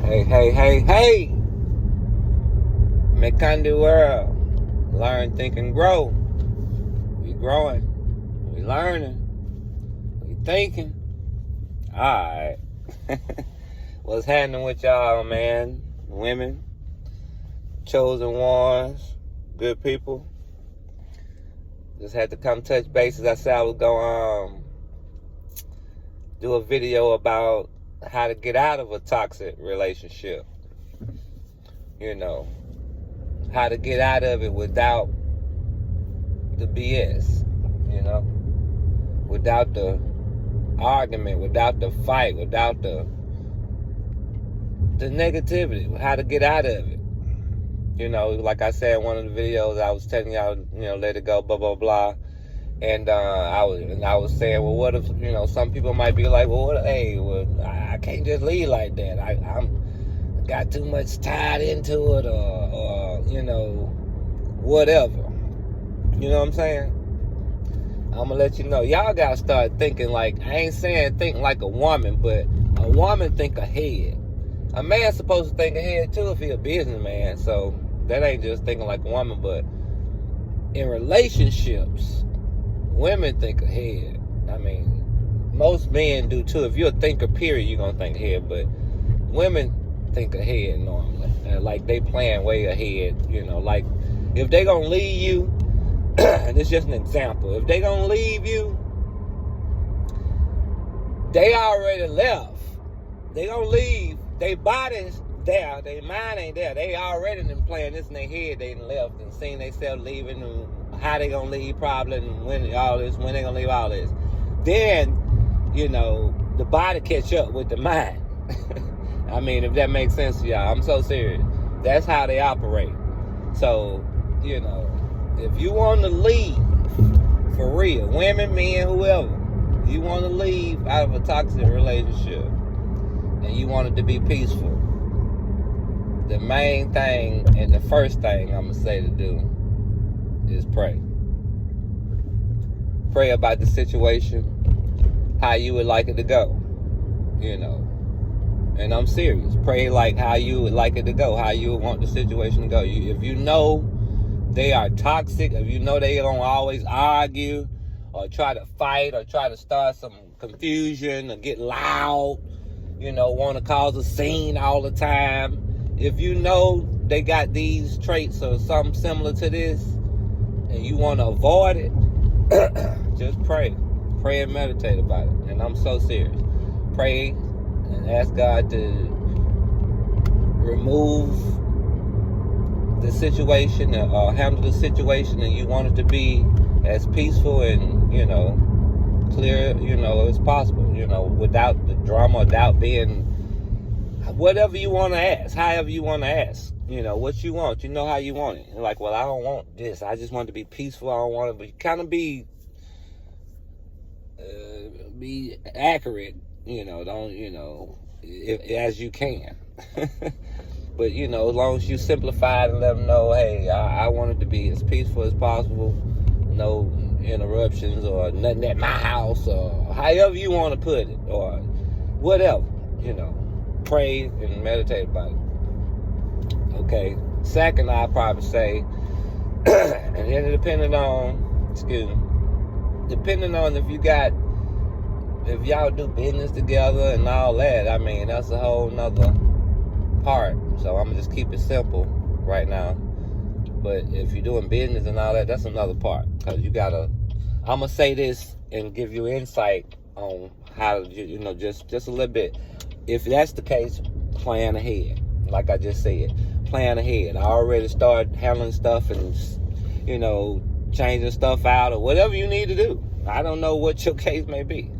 Hey, hey, hey, hey! Mekandi world. Learn, think, and grow. We growing. We learning. We thinking. Alright. What's happening with y'all, man? Women. Chosen ones. Good people. Just had to come touch bases. I said I was going to do a video about how to get out of a toxic relationship. You know, how to get out of it without the BS, you know, without the argument, without the fight, without the negativity, how to get out of it. You know, like I said in one of the videos, I was telling y'all, you know, let it go, blah, blah, blah. And I was saying, well, what if, you know, some people might be like, well, I can't just leave like that. I'm got too much tied into it or, you know, whatever. You know what I'm saying? I'm going to let you know. Y'all got to start thinking like, I ain't saying think like a woman, but a woman think ahead. A man's supposed to think ahead too if he a businessman. So that ain't just thinking like a woman, but in relationships, women think ahead. I mean, most men do too. If you're a thinker, period, you're going to think ahead. But women think ahead normally. Like they plan way ahead. You know, like if they going to leave you, and it's just an example. If they going to leave you, they already left. They going to leave. Their body's there. Their mind ain't there. They already been playing this in their head. They done left and seen themselves leaving and how they gonna leave probably and when they gonna leave all this. Then, you know, the body catch up with the mind. I mean, if that makes sense to y'all, I'm so serious. That's how they operate. So, you know, if you want to leave, for real, women, men, whoever, you want to leave out of a toxic relationship and you want it to be peaceful, the main thing and the first thing I'm going to say to do is pray. Pray about the situation, how you would like it to go, you know. And I'm serious. Pray like how you would like it to go, how you would want the situation to go. If you know they are toxic, if you know they don't always argue or try to fight or try to start some confusion or get loud, you know, want to cause a scene all the time. If you know they got these traits or something similar to this and you want to avoid it, just pray. Pray and meditate about it. And I'm so serious. Pray and ask God to remove the situation or handle the situation, and you want it to be as peaceful and, you know, clear, you know, as possible, you know, without the drama, without being whatever you want to ask, however you want to ask, you know, what you want, you know how you want it. You're like, well, I don't want this. I just want it to be peaceful. I don't want it, but kind of be accurate, you know, don't, you know, as you can. But, you know, as long as you simplify it and let them know, hey, I want it to be as peaceful as possible, no interruptions or nothing at my house or however you want to put it or whatever, you know, pray and meditate about it. Okay. Second, I'd probably say, and then depending on if y'all do business together and all that, I mean, that's a whole nother part. So I'm gonna just keep it simple right now. But if you're doing business and all that, that's another part. Because you gotta, I'm gonna say this and give you insight on how, you know, just a little bit. If that's the case, plan ahead. Like I just said, plan ahead. I already started handling stuff and, you know, changing stuff out or whatever you need to do. I don't know what your case may be.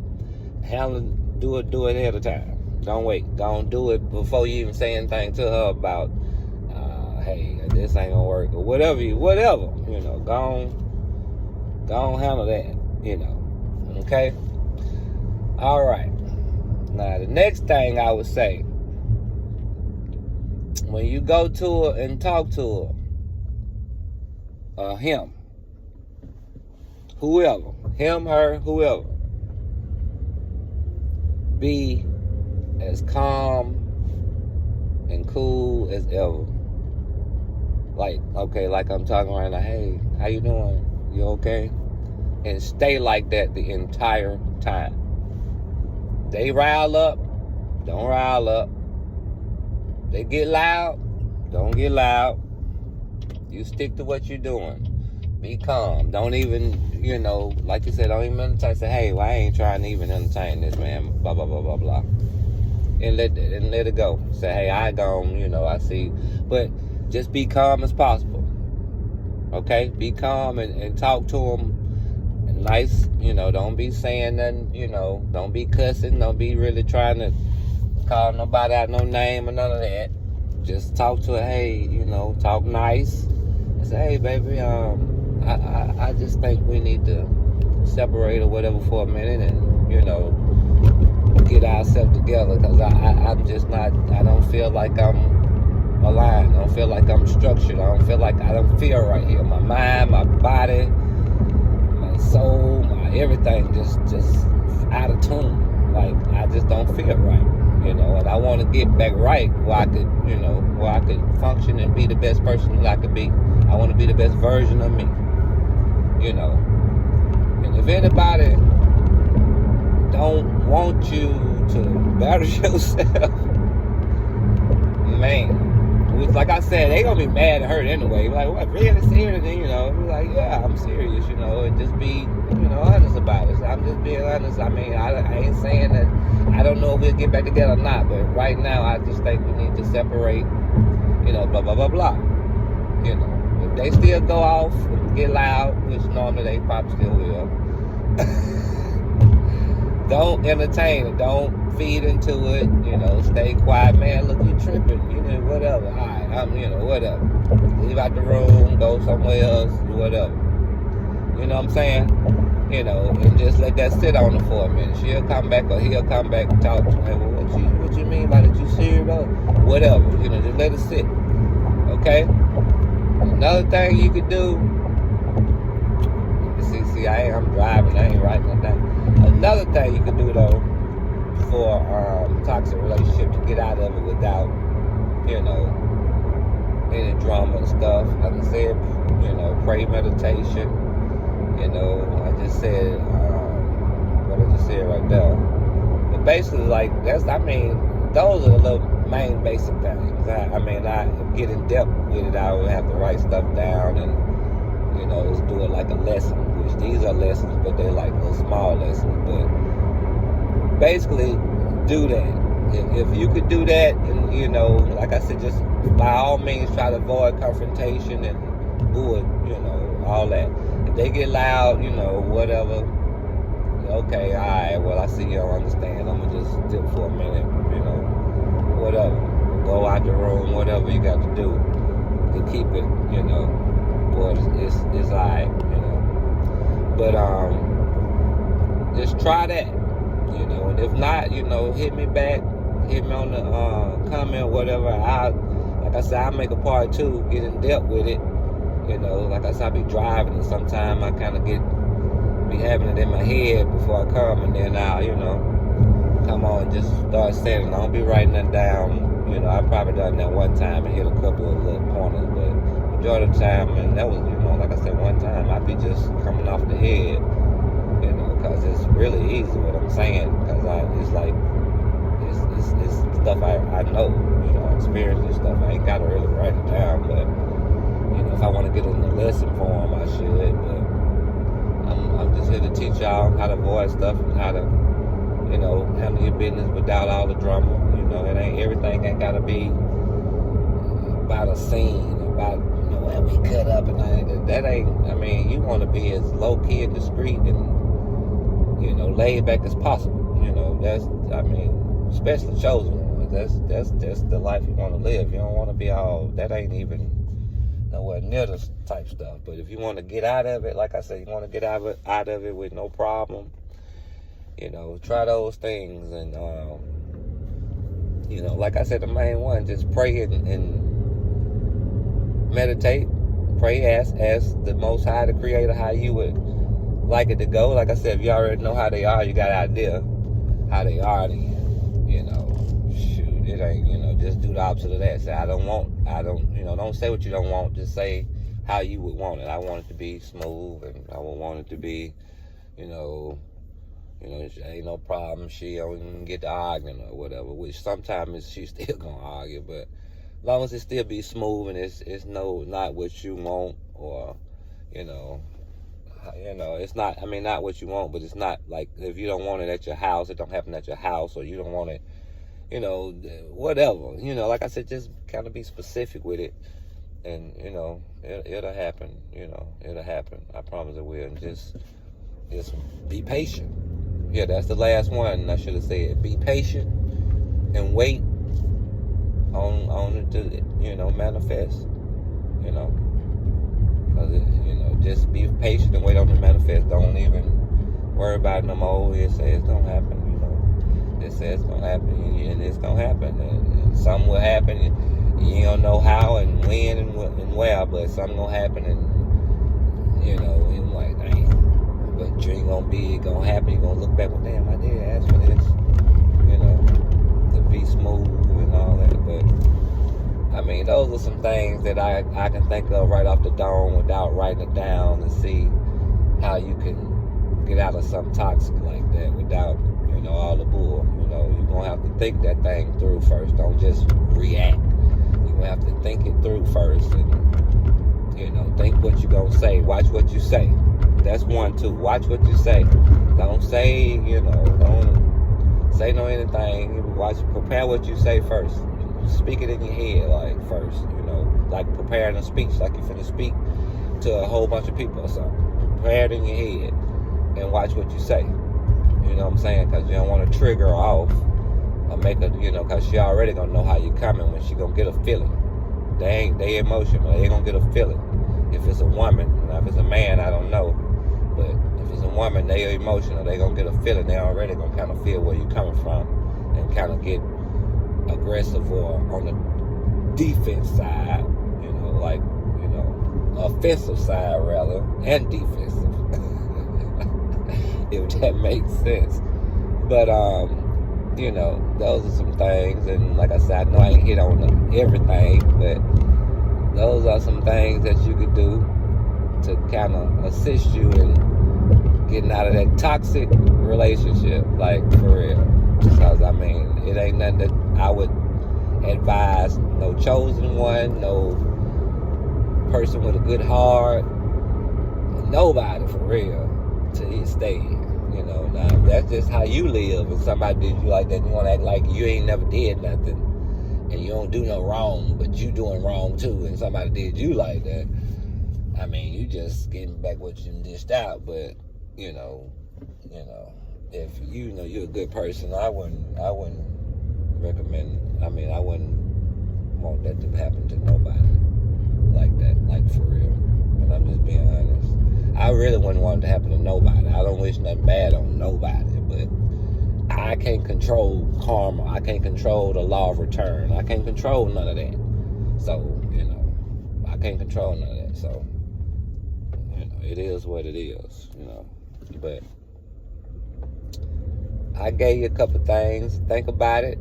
Do it ahead of time. Don't wait. Don't do it before you even say anything to her about, hey, this ain't gonna work or whatever, you know, go on handle that, you know, okay? All right. Now, the next thing I would say, when you go to her and talk to her, him, whoever, him, her, whoever, be as calm cool as ever. Like, okay, like I'm talking right now, hey, how you doing? You okay? And stay like that the entire time. They rile up, don't rile up. They get loud, don't get loud. You stick to what you're doing. Be calm. Don't even, like you said, don't even entertain. Say, hey, well, I ain't trying to even entertain this, man. Blah, blah, blah, blah, blah. And let it go. Say, hey, I gone, I see. But just be calm as possible. Okay? Be calm and talk to them nice. Don't be saying nothing, don't be cussing. Don't be really trying to call nobody out no name or none of that. Just talk to her, hey, talk nice. And say, hey, baby, I just think we need to separate or whatever for a minute and, get ourselves together, because I'm just not, I don't feel like I'm aligned. I don't feel like I'm structured. I don't feel right here. My mind, my body, my soul, my everything just out of tune. Like, I just don't feel right. And I want to get back right where I could function and be the best person that I could be. I want to be the best version of me. And if anybody don't want you to better yourself, man, which, like I said, they gonna be mad and hurt anyway. Like, what, really serious? And be like, yeah, I'm serious, and just be, honest about it. So I'm just being honest. I mean, I ain't saying that I don't know if we'll get back together or not, but right now I just think we need to separate, blah, blah, blah, blah. If they still go off and get loud, which normally they probably still will, don't entertain it. Don't feed into it. Stay quiet, man. Look, you tripping. Whatever. All right, whatever. Leave out the room, go somewhere else, whatever. You know what I'm saying? And just let that sit on her for a minute. She'll come back or he'll come back and talk to me. Well, what you mean by that? You serious though? Whatever. Just let it sit. Okay? Another thing you could do. See, I'm driving. I ain't writing nothing. Another thing you could do though for toxic relationship to get out of it without, any drama and stuff. Like I said, pray, meditation. I just said what I just said right there. But basically, like, those are the little main basic things. I get in depth with it. I would have to write stuff down and, let's do it like a lesson, which these are lessons, but they're like little small lessons. But basically, do that. If you could do that, and, like I said, just by all means try to avoid confrontation and boo it, all that. They get loud, whatever. Okay, all right, well, I see you don't understand. I'm going to just dip for a minute, whatever. Go out the room, whatever you got to do to keep it, boy, it's all right, But, just try that, and if not, hit me back, hit me on the comment, whatever. Like I said, I'll make a part 2, get in depth with it. Like I said, I be driving, and sometimes I kind of be having it in my head before I come, and then I'll, come on and just start saying it. I don't be writing that down. I probably done that one time and hit a couple of little pointers, but majority of the time, and that was, like I said, one time, I be just coming off the head, because it's really easy what I'm saying, because it's like, it's stuff I know, I experience this stuff. I ain't got to really write it down, but if I want to get in the lesson form, I should. But I'm just here to teach y'all how to avoid stuff and how to, handle your business without all the drama. Everything ain't got to be about a scene, about, when we cut up and that ain't, you want to be as low key and discreet and, laid back as possible. That's, especially chosen ones. That's the life you want to live. You don't want to be all, that ain't even nowhere near this type stuff. But if you want to get out of it, like I said, you want to get out of it with no problem, try those things. And like I said, the main one, just pray and meditate. Pray, ask the Most High, the Creator, how you would like it to go. Like I said, if you already know how they are, you got an idea how they are, then shoot, it ain't, just do the opposite of that. Say, don't say what you don't want. Just say how you would want it. I want it to be smooth, and I would want it to be, ain't no problem. She don't get to arguing or whatever, which sometimes she's still gonna argue, but as long as it still be smooth and it's not what you want, or, it's not, not what you want, but it's not like if you don't want it at your house, it don't happen at your house, or you don't want it, whatever. Like I said, just kind of be specific with it, and, it'll happen, it'll happen. I promise it will. And just be patient. Yeah, that's the last one I should have said. Be patient and wait on it to, manifest, just be patient and wait on it to manifest. Don't even worry about it no more. It says it's gonna happen, It says it's gonna happen, and it's gonna happen. And something will happen. You don't know how and when and where, but something gonna happen, and, you're like, dang. But you ain't gonna happen. You're gonna look back, well, damn, I did ask for this, to be smooth and all that. But those are some things that I can think of right off the dome without writing it down, and see how you can get out of something toxic like that without, all the bull. You're gonna have to think that thing through first. Don't just react. You're gonna have to think it through first, and think what you're gonna say. Watch what you say. That's one too. Watch what you say. Don't say, don't say no anything. Prepare what you say first. Speak it in your head, like, first, like preparing a speech, like you're finna speak to a whole bunch of people or something. Prepare it in your head and watch what you say. You know what I'm saying? Because you don't want to trigger her off or make her, because she already gonna know how you coming when she gonna get a feeling. They emotional. They gonna get a feeling. If it's a woman, now if it's a man, I don't know. But if it's a woman, they are emotional. They gonna get a feeling. They already gonna kind of feel where you coming from, and kind of get aggressive, or on the defense side, offensive side rather, and defensive, if that makes sense. But those are some things, and like I said, I know I ain't hit on everything, but those are some things that you could do to kind of assist you in getting out of that toxic relationship, like, for real. Because, it ain't nothing that I would advise no chosen one, no person with a good heart, nobody, for real, to stay. Now, that's just how you live. If somebody did you like that, you want to act like you ain't never did nothing, and you don't do no wrong, but you doing wrong too, and somebody did you like that. You just getting back what you dished out. But if you're a good person, I wouldn't recommend. I wouldn't want that to happen to nobody like that, like, for real. And I'm just being honest. I really wouldn't want it to happen to nobody. I don't wish nothing bad on nobody, but I can't control karma. I can't control the law of return. I can't control none of that. So, I can't control none of that. So, it is what it is, But I gave you a couple things. Think about it.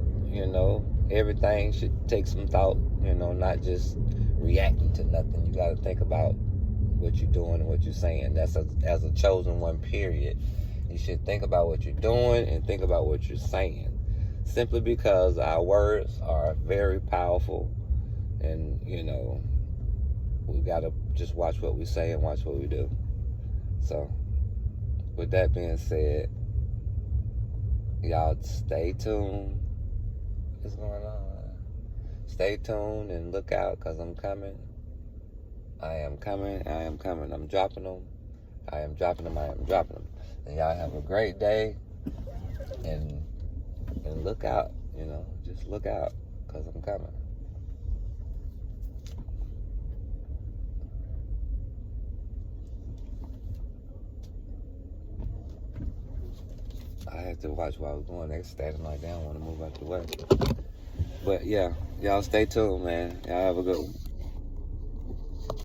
Everything should take some thought, not just reacting to nothing. You got to think about what you're doing and what you're saying. That's as a chosen one, period. You should think about what you're doing and think about what you're saying. Simply because our words are very powerful, and, we got to just watch what we say and watch what we do. So, with that being said, y'all stay tuned. What's going on? Stay tuned and look out, because I'm coming. I am coming. I am coming. I'm dropping them. I am dropping them. I am dropping them. And y'all have a great day. And look out. Just look out, because I'm coming. I had to watch where I was going. They standing like they don't want to move out the way. But yeah, y'all stay tuned, man. Y'all have a good one.